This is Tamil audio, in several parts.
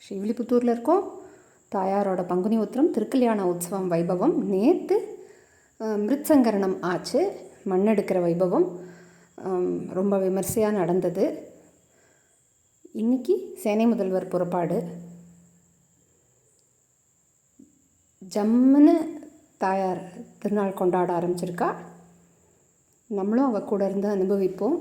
ஸ்ரீவில்லிபுத்தூரில் இருக்கோம். தாயாரோட பங்குனி உத்திரம் திருக்கல்யாண உற்சவம் வைபவம். நேற்று மிருத்சங்கரணம் ஆச்சு. மண்ணெடுக்கிற வைபவம் ரொம்ப விமர்சையாக நடந்தது. இன்றைக்கி சேனை முதல்வர் புறப்பாடு. ஜம்முன்னு தாயார் திருநாள் கொண்டாட ஆரம்பிச்சிருக்கா. நம்மளும் அவள் கூட இருந்து அனுபவிப்போம்.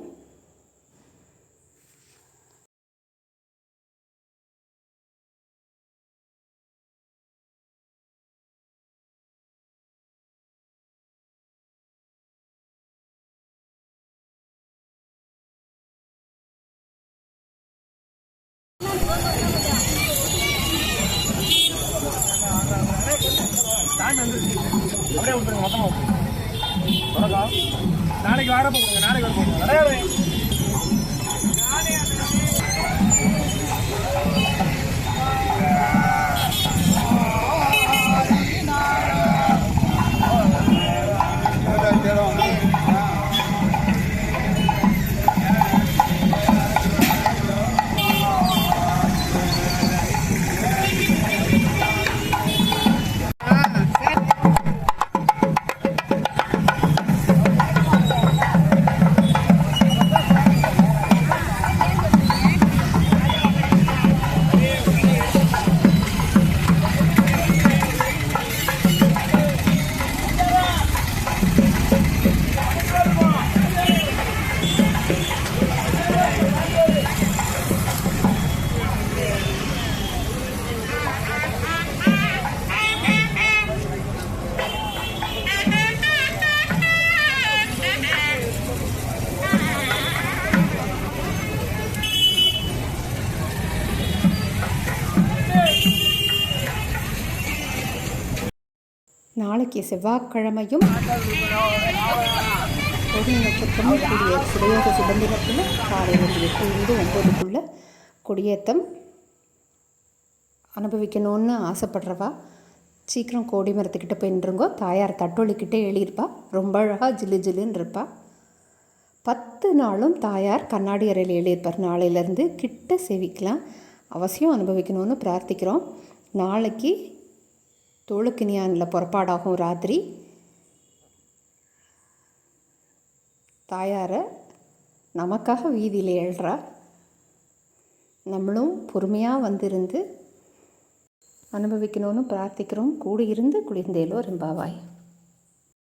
அப்படியே விட்டுருங்க மொத்தமாக தொடக்கம். நாளைக்கு வர போங்க, நாளைக்கு வர போங்க. நாளைக்கு செவ்வாய்க்கிழமையும் பொது நட்சத்திரமும் கூடிய சுடையோக சுதந்திரத்தில் காலையில் 8 to 9 கொடியேற்றம் அனுபவிக்கணும்னு ஆசைப்படுறவா சீக்கிரம் கோடி மரத்துக்கிட்ட போய் நின்றுங்கோ. தாயார் தட்டொலிக்கிட்டே எழுதியிருப்பா. ரொம்ப அழகாக ஜில்லு ஜில்லுன்னு இருப்பா. 10 நாளும் தாயார் கண்ணாடி அறையில் எழுதியிருப்பார். நாளையிலேருந்து கிட்ட சேவிக்கலாம். அவசியம் அனுபவிக்கணும்னு பிரார்த்திக்கிறோம். நாளைக்கு தோளுக்கினியானில் புறப்பாடாகும். ராத்திரி தாயாரை நமக்காக வீதியில் எழுறா. நம்மளும் பொறுமையாக வந்திருந்து அனுபவிக்கணும்னு பிரார்த்திக்கிறோம். கூடி இருந்து குளிர்ந்தேலோ ரெம்பாவாய்.